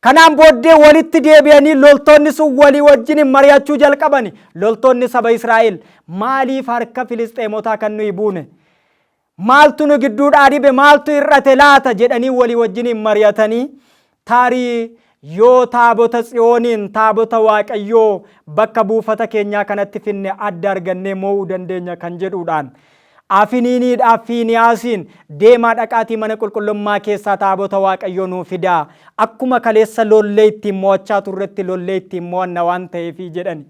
Speaker 1: Kanaan booddee walitti deebi'anii loltoonni sun walii wajjin mari'achuu jalqabani. Loltoonni saba Israa'el maaliif harka Filisxeemotaa kan nuyi buune? Maaltu nu gidduudhaa dhibe maaltu hir'ate laata jedhanii walii wajjin mari'atanii tarii yoo taabota Tsiyooniin taabota waaqayyoo bakka buufata keenyaa kanatti finne adda argannee mo'uu dandeenya kan jedhuudhaan Afniiniidhaaf Fiiniyaasiin deemaa dhaqaatii mana qulqullummaa keessaa taabota waaqayyoo nuu fidaa akkuma kaleessa lollee ittiin mo'achaa turretti lollee ittiin mo'anna waan ta'eef jedhani.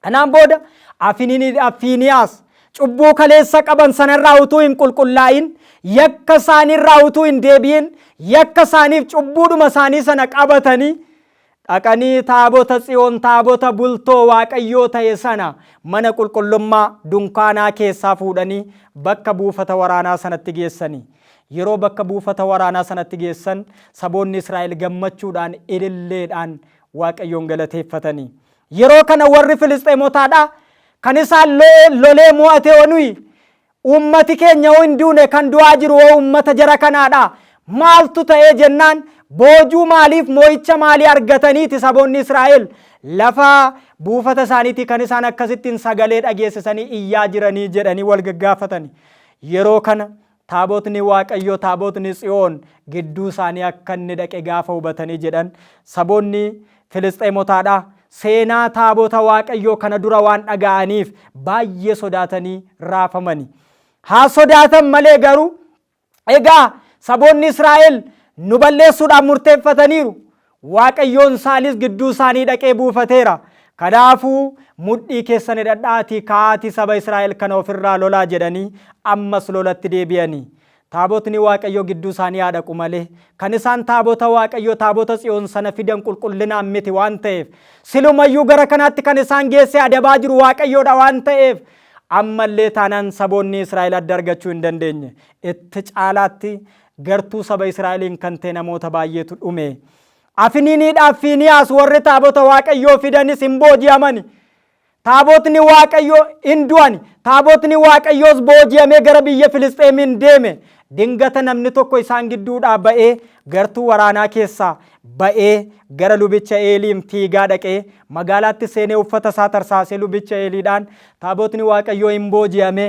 Speaker 1: Kanaan booda Afniiniidhaaf Fiiniyaas cubbuu kaleessa qaban sanarraa utuu hin qulqullaa'in yakka isaaniirraa utuu hin deebi'in yakka isaaniif cubbuudhuma isaanii sana qabatanii dhaqanii taabota Tsiyoon taabota bultoo waaqayyoo ta'e sana mana qulqullummaa dunkaanaa keessaa fuudhanii bakka buufata waraanaa sanatti geessanii. Yeroo bakka buufata waraanaa sanatti geessan saboonni Israa'el gammachuudhaan ililleedhaan waaqayyoon galateeffatanii. Yeroo kana warri Filisxeemotaadhaa kan isaan lolee mo'ate wanuyi ummati keenya hin duune kan du'aa jiru ummata jara kanaadha. Maaltu ta'ee jennaan boojuu maaliif mo'icha maalii argataniiti saboonni Israa'el lafa buufata isaaniitii kan isaan akkasittiin sagalee dhageessisanii iyyaa jiranii jedhanii wal gaggaafatani. Yeroo kana taabotni waaqayyoo taabotni Tsiyoon gidduu isaanii akka inni dhaqe gaafa hubatanii jedhan saboonni Filisxeemotaadha. Seenaa taabota waaqayyoo kana dura waan dhaga'aniif baay'ee sodaatanii raafamani. Haa sodaatan malee garuu egaa saboonni Israa'el nu balleessuudhaan murteeffataniiru. Waaqayyoon isaanis gidduu isaanii dhaqee buufateera. Kanaafuu mudhii keessan hidhadhaatii ka'aatii saba Israa'el kana ofirraa lolaa jedhanii ammas lolatti deebi'anii. Taabotni waaqayyoo gidduu isaanii haa dhaqu malee kan isaan taabota waaqayyoo taabota Tsiyoon sana fidan qulqullinaan miti waan ta'eef silumayyuu gara kanaatti kan isaan geessee adabaa jiru waaqayyoodha waan ta'eef ammallee taanaan saboonni Israa'el adda argachuu hin dandeenye. Itti caalaatti gartuu saba Israa'eliin kan ta'e namoota baay'eetu dhume. Afniiniidhaaf Fiiniyaas warri taabota waaqayyoo fidanis hin booji'amani. Taabotni waaqayyoo hin du'ani. Taabotni waaqayyoos booji'amee gara biyya Filisxeemiin deeme. Dingata namni tokko isaan gidduudhaa ba'ee gartuu waraanaa keessaa ba'ee gara lubicha Eeliin fiigaa dhaqee magaalaatti seenee uffata isaa tarsaasee lubicha Eeliidhaan taabotni Waaqayyoo hin booji'ame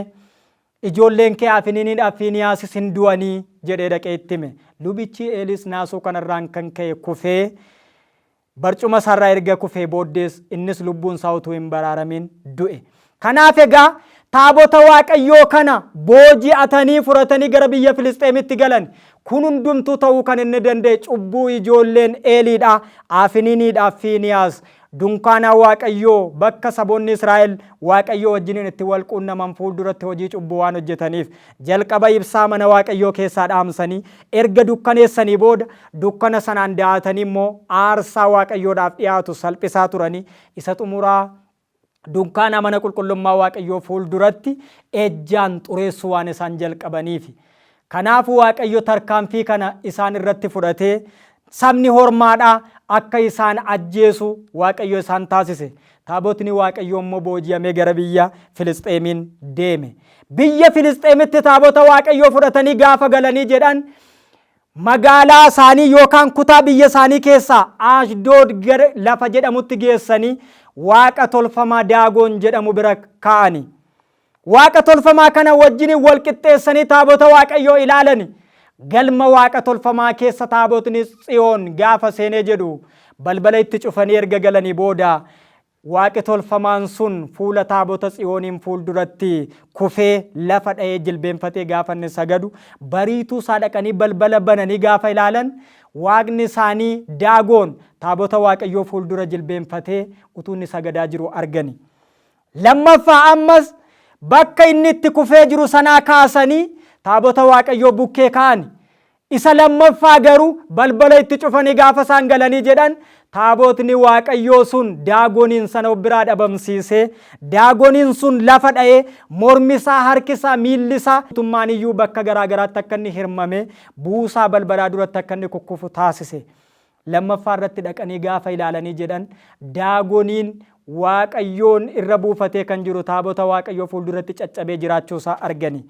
Speaker 1: ijoolleen kee Afniiniidhaaf Fiiniyaasis hin du'anii jedhee dhaqee itti hime. Lubichi Eelis naasuu kanarraan kan ka'e kufee barcuma isaarraa erga kufee booddees innis lubbuun isaa utuu hin baraaramin du'e. Kanaaf egaa taabota Waaqayyoo kana booji'atanii fudhatanii gara biyya Filisxeemitti galan. Kun hundumtuu ta'uu kan inni danda'e cubbuu ijoolleen Eeliidhaa, Afniiniidhaaf Fiiniyaas dunkaana Waaqayyoo bakka saboonni Israa'el Waaqayyoo wajjiniin itti wal quunnaman fuulduratti hojii cubbuu waan hojjetaniif jalqaba ibsaa mana Waaqayyoo keessaa dhaamsanii erga dukkaneessanii booda dukkana sanaan da'atanii immoo aarsaa Waaqayyoodhaaf dhiyaatu salphisaa turanii isa xumuraa dunkaana mana qulqullummaa Waaqayyoo fuulduratti ejjaan xureessuu waan isaan jalqabaniif. Kanaafuu Waaqayyo tarkaanfii kana isaan irratti fudhatee sabni hormaadhaa akka isaan ajjeesu Waaqayyo isaan taasise. Taabotni Waaqayyoo immoo booji'amee gara biyya Filisxeemiin deeme. Biyya Filisxeemitti taabota Waaqayyoo fudhatanii gaafa galanii jedhan magaalaa isaanii yookaan kutaa biyya isaanii keessaa Ashdood gara lafa jedhamutti geessanii waaqa tolfamaa Daagon jedhamu bira kaa'ani. Waaqa tolfamaa kana wajjin wal qixxeessanii taabota Waaqayyoo ilaalani. Galma waaqa tolfamaa keessa taabotni Tsiyoon gaafa seenee jedhu balbala itti cufanii erga galanii booda waaqi tolfamaan sun fuula taabota Tsiyooniin fuulduratti kufee lafa dha'ee jilbeenfatee gaafa inni sagadu bariituu isaa dhaqanii balbala bananii gaafa ilaalan waaqni isaanii Daagon taabota Waaqayyoo fuuldura jilbeenfatee utuu inni sagadaa jiru argani. Lammaffaa ammas bakka inni itti kufee jiru sanaa kaasanii taabota Waaqayyoo bukkee kaa'ani. Isa lammaffaa garuu balbala itti cufanii gaafa isaan galanii jedhan taabotni Waaqayyoo sun Daagoniin sana biraa dhabamsiisee Daagoniin sun lafa dha'ee mormi isaa, harki isaa, miilli isaa mootummaan iyyuu bakka garaagaraatti akka inni hirmame buusaa balbalaa duratti akka inni kukkufu taasise. Lammaffaa irratti dhaqanii gaafa ilaalanii jedhan Daagoniin Waaqayyoon irra buufatee kan jiru taabota Waaqayyoo fuulduratti caccabee jiraachuusaa argani.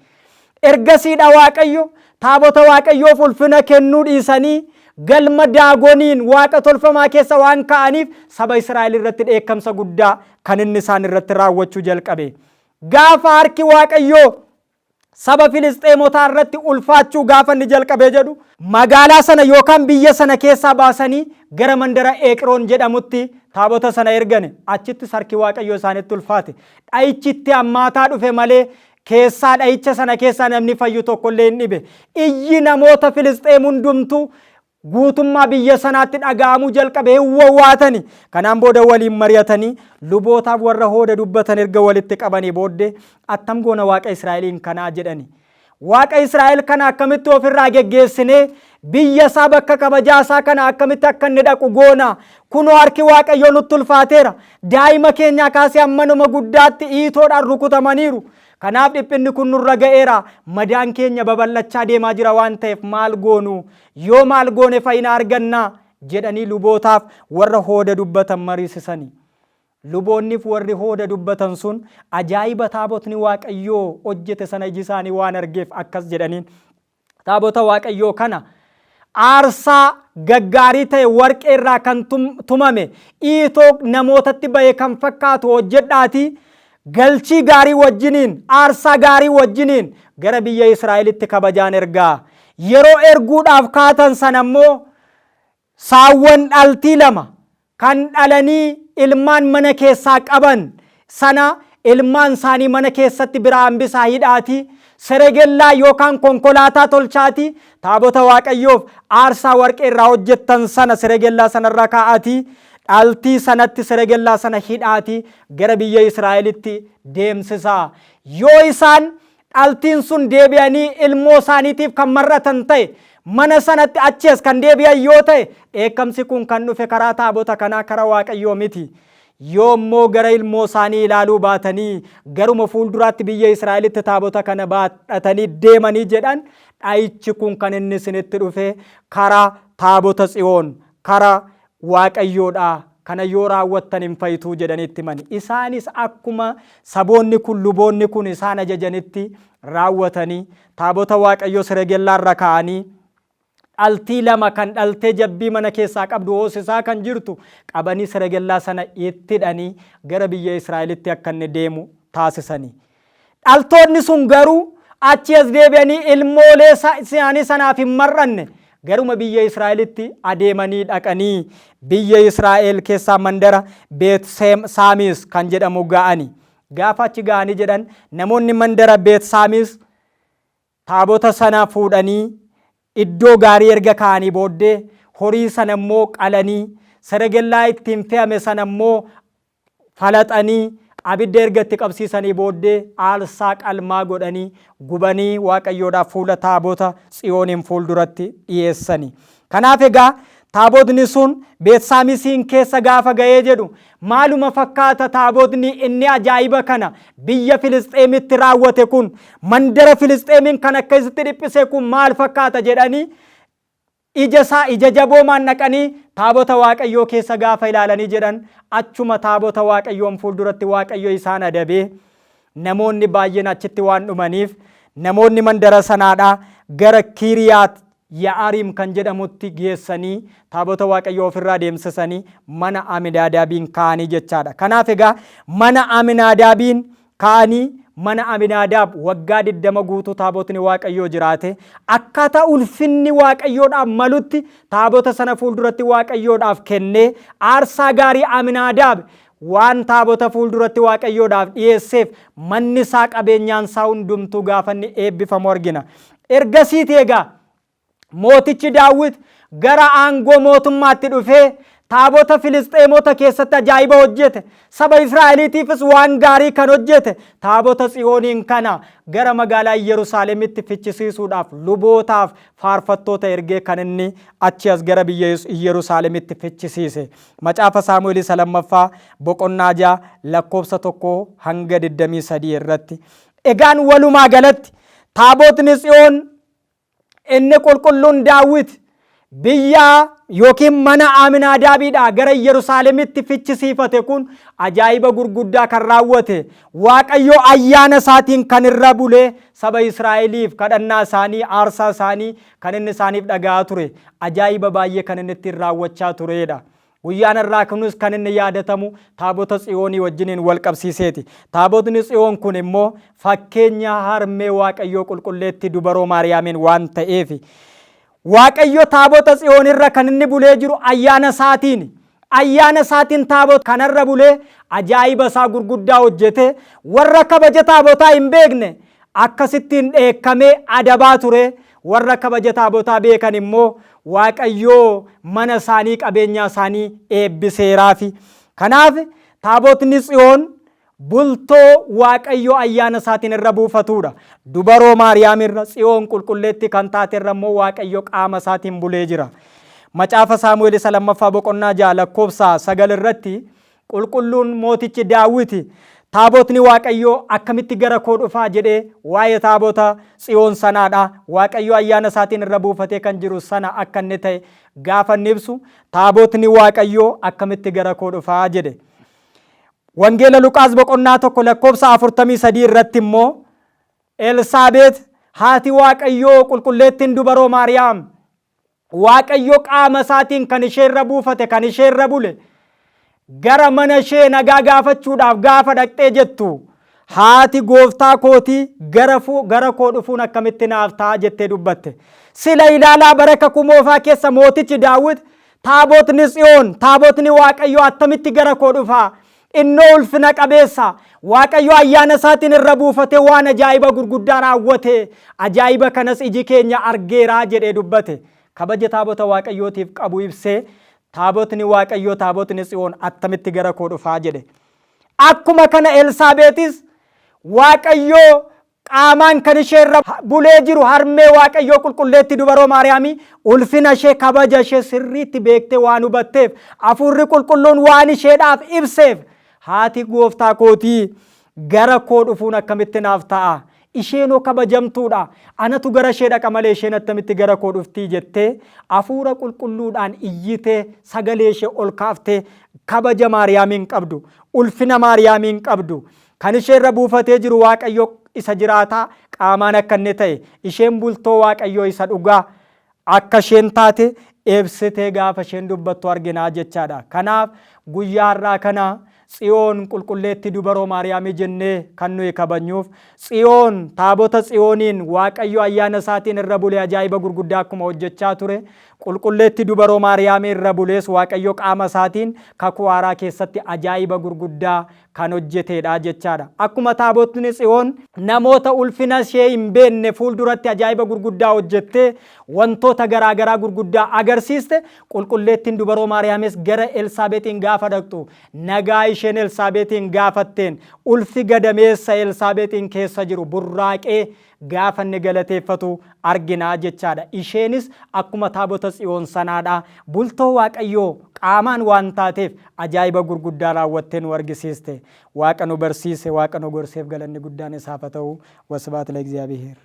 Speaker 1: Ergasiidha Waaqayyo taabota Waaqayyoof ulfina kennuu dhiisanii galma Daagoniin waaqa tolfamaa keessa waan ka'aniif saba Israa'el irratti dheekkamsa guddaa kan inni isaan irratti raawwachuu jalqabe. Gaafa harki Waaqayyoo saba Filisxeemotaa irratti ulfaachuu gaafa inni jalqabee jedhu magaalaa sana yookaan biyya sana keessaa baasanii gara mandara Eqroon jedhamutti taabota sana ergane. Achittis harki Waaqayyoo isaanitti ulfaate. Dha'ichitti hammaataa dhufe malee keessaa dha'icha sana keessaa namni fayyu tokko illee hin dhibe. Iyyi namoota Filisxeem hundumtuu guutummaa biyya sanaatti dhaga'amuu jalqabe hin wawwaatani. Kanaan booda waliin mari'atanii lubootaaf warra hooda dubbatan erga walitti qabanii booddee attam goona waaqa Israa'eliin kanaa jedhani. Waaqa Israa'el kana akkamitti ofirraa geggeessinee biyya isaa bakka kabajaa isaa kana akkamitti akka inni dhaqu goona. Kunoo harki Waaqayyoo nutti ulfaateera. Daa'ima keenya kaasee hammanuma guddaatti iitoodhaan rukutamaniiru. Kanaaf dhiphinni kun nurra ga'eera. Madaan keenya babal'achaa deemaa jira waan ta'eef maal goonu? Yoo maal goone fayyina argannaa jedhanii lubootaaf warra hooda dubbatan mariisisanii. Luboonniif warri hooda dubbatan sun ajaa'iba taabotni Waaqayyoo hojjete sana iji isaanii waan argeef akkas jedhaniin taabota Waaqayyoo kana aarsaa gaggaarii ta'e warqee irraa kan tumame iitoo namootatti ba'e kan fakkaatu hojjedhaatii galchii gaarii wajjiniin aarsaa gaarii wajjiniin gara biyya Israa'elitti kabajaan ergaa. Yeroo erguudhaaf kaatan sana immoo saawwan dhaltii lama kan dhalanii ilmaan mana keessaa qaban sana ilmaan isaanii mana keessatti biraa hambisaa hidhaatii seregellaa yookaan konkolaataa tolchaatii taabota Waaqayyoof aarsaa warqee irraa hojjettan sana seregellaa sanarra kaa'atii dhaltii sanatti seregellaa sana hidhaatii gara biyya Israa'elitti deemsisaa. Yoo isaan dhaltiin sun deebi'anii ilmoo isaaniitiif kan marratan ta'e mana sanatti achees kan deebi'an yoo ta'e dheekkamsi kun kan dhufe karaa taabota kanaa karaa Waaqayyoo miti. Yoo immoo gara ilmoo isaanii ilaaluu baatanii garuma fuulduraatti biyya Israa'elitti taabota kana baadhatanii deemanii jedhan dha'ichi kun kan inni isinitti dhufe karaa taabota Tsiyoon karaa Waaqayyoodha. Kana yoo raawwattan hin fayyituu jedhanitti mani. Isaanis akkuma saboonni kun luboonni kun isaan ajajanitti raawwatanii taabota Waaqayyoo seregellaarra kaa'anii dhaltii lama kan dhaltee jabbii mana keessaa qabdu hoosisaa kan jirtu qabanii saragelaa sana itti hidhanii gara biyya Israa'elitti akka inni deemu taasisanii. Dhaltoonni sun garuu achi as deebi'anii ilmoolee isaanii sanaaf hin mar'anne garuma biyya Israa'elitti adeemanii dhaqanii biyya Israa'el keessaa mandara Beet Saamis kan jedhamu ga'ani. Gaafa achi ga'anii jedhan namoonni mandara Beet Saamis taabota sana fuudhanii iddoo gaarii erga kaa'anii booddee horii sana immoo qalanii saragelaa ittiin fe'ame sana immoo falaxanii abidda erga itti qabsiisanii booddee aarsaa qalmaa godhanii gubanii Waaqayyoodhaaf fuula taabota Tsiyooniin fuulduratti dhiyeessani. Kanaaf egaa taabotni sun Beet Saamisiin keessa gaafa ga'ee jedhu maaluma fakkaata taabotni inni ajaa'iba kana biyya Filisxeemitti raawwate kun mandara Filisxeemiin kan akkasitti dhiphise kun maal fakkaata jedhanii ija jaboomaan naqanii taabota Waaqayyoo keessa gaafa ilaalanii jedhan achuma taabota Waaqayyoon fuulduratti Waaqayyo isaan adabee namoonni baay'een achitti waan dhumaniif namoonni mandara sanaadhaa gara Kiriyaat Yaariim kan jedhamutti geessanii taabota Waaqayyoo ofirraa deemsisanii mana Aminaadaabiin kaa'anii jechaadha. Kanaaf egaa mana Aminaadaabiin kaa'anii mana Aminaadaab waggaa 20 guutuu taabotni Waaqayyoo jiraate akkaataa ulfinni Waaqayyoodhaaf malutti taabota sana fuulduratti Waaqayyoodhaaf kennee aarsaa gaarii Aminaadaab waan taabota fuulduratti Waaqayyoodhaaf dhiyeesseef manni isaa qabeenyaan isaa hundumtuu gaafa inni eebbifamu argina. Ergasiiti egaa mootichi Daawit gara aangoo mootummaatti dhufee taabota Filisxeemota keessatti ajaa'iba hojjete. Saba Israa'eliitiifis waan gaarii kan hojjete. Taabota Tsiyooniin kana gara magaalaa Yerusaalemitti fichisiisuudhaaf lubootaaf faarfattoota ergee kan inni achi as gara biyya Yerusaalemitti fichisiise. Macaafa Saamu'eel isa lammaffaa boqonnaa 6 lakkoofsa 1 hanga 23 irratti. Egaan walumaa galatti taabotni Tsiyoon inni qulqulluun Daawit biyya yookiin mana Aminaadaabiidhaa gara Yerusaalemitti fichisiifate kun ajaa'iba gurguddaa kan raawwate Waaqayyo ayyaana isaatiin kan irra bulee saba Israa'eliif kadhannaa isaanii aarsaa isaanii kan inni isaaniif dhaga'aa ture ajaa'iba baay'ee kan inni ittiin raawwachaa turedha. Guyyaan irraa kunis kan inni yaadatamu taabota Tsiyoonii wajjiniin wal qabsiiseeti. Taabotni Tsiyoon kun immoo fakkeenya harmee Waaqayyoo qulqulleetti dubaroo Maariyaamiin waan ta'eef Waaqayyo taabota Tsiyoon irra kan inni bulee jiru ayyaana isaatiin taabota kanarra bulee ajaa'iba isaa gurguddaa hojjete warra kabaja taabotaa hin beekne akkasittiin dheekkamee adabaa ture. Warra kabaja taabotaa beekan immoo Waaqayyoo mana isaanii qabeenyaa isaanii eebbiseeraafi. Kanaaf taabotni Tsiyoon bultoo Waaqayyoo ayyaana isaatiin irra buufatudha. Dubaroo Maariyaam irra Tsiyoon qulqulleetti kan taate irra immoo Waaqayyo qaama isaatiin bulee jira. Macaafa Saamu'eel isa lammaffaa boqonnaa 6 lakkoofsa 9 irratti qulqulluun mootichi Daawit taabotni Waaqayyoo akkamitti gara koo dhufaa jedhee waa'ee taabota Tsiyoon sanaadha. Waaqayyo ayyaana isaatiin irra buufatee kan jiru sana akka inni ta'e gaafa inni ibsu taabotni Waaqayyoo akkamitti gara koo dhufaa jedhe. Wangeela Luqaas boqonnaa 1 lakkoofsa 43 irratti immoo Elsaabeet haati Waaqayyoo qulqulleettiin dubaroo Maariyaam Waaqayyo qaama isaatiin kan ishee irra buufate kan ishee irra bule gara mana ishee nagaa gaafachuudhaaf gaafa dhaqxee jettu haati gooftaa kootii gara koo dhufuun akkamitti naaf ta'a jettee dubbatte. Sila ilaalaa bara kakuu moofaa keessa mootichi Daawit taabotni Tsiyoon taabotni Waaqayyoo attamitti gara koo dhufaa innoo ulfina qabeessa Waaqayyo ayyaana isaatiin irra buufatee waan ajaa'iba gurguddaa raawwate ajaa'iba kanas iji keenya argeeraa jedhee dubbate. Kabaja taabota Waaqayyootiif qabu ibsee taabotni Waaqayyoo taabotni Tsiyoon attamitti gara koo dhufaa jedhe. Akkuma kana Elsaabeetis Waaqayyoo qaamaan kan ishee irra bulee jiru harmee Waaqayyoo qulqulleetti dubaroo Maariyaamii ulfina ishee kabaja ishee sirriitti beektee waan hubatteef hafuurri qulqulluun waan isheedhaaf ibseef haati gooftaa kootii gara koo dhufuun akkamitti naaf ta'a. Isheenoo kabajamtuudha. Anatu gara ishee dhaqa malee isheen attamitti gara koo dhuftii jettee hafuura qulqulluudhaan iyyitee sagalee ishee ol kaaftee kabaja Maariyaamiin qabdu, ulfina Maariyaamiin qabdu. Kan ishee irra buufatee jiru Waaqayyo isa jiraataa qaamaan akka inni ta'e isheen bultoo Waaqayyoo isa dhugaa akka isheen taate ibsitee gaafa isheen dubbattu arginaa jechaadha. Kanaaf guyyaa irraa kana Tsiyoon qulqulleetti dubaroo Maariyaamii jennee kan nuyi kabajnuuf Tsiyoon taabota Tsiyooniin Waaqayyo ayyaana isaatiin irra bulee ajaa'iba gurguddaa akkuma hojjechaa ture qulqulleetti dubaroo Maariyaamii irra bulees Waaqayyo qaama isaatiin kakuu haaraa keessatti ajaa'iba gurguddaa kan hojjetedha jechaadha. Akkuma taabotni Tsiyoon namoota ulfina ishee hin beekne fuulduratti ajaa'iba gurguddaa hojjettee wantoota garaagaraa gurguddaa agarsiiste qulqulleettiin dubaroo Maariyaamis gara Elsaabeexiin gaafa dhaqxu nagaa isheen Elsaabeexiin gaafatteen ulfi gadameessa Elsaabeexiin keessa jiru burraaqee gaafa inni galateeffatu arginaa jechaadha. Isheenis akkuma taabota Tsiyoon sanaadha. Bultoo Waaqayyoo qaamaan waan taateef ajaa'iba gurguddaa raawwattee nu argisiiste. Waaqa nu barsiise, Waaqa nu gorseef galanni guddaan isaaf haa ta'u. Wasbaat ለእግዚአብሔር።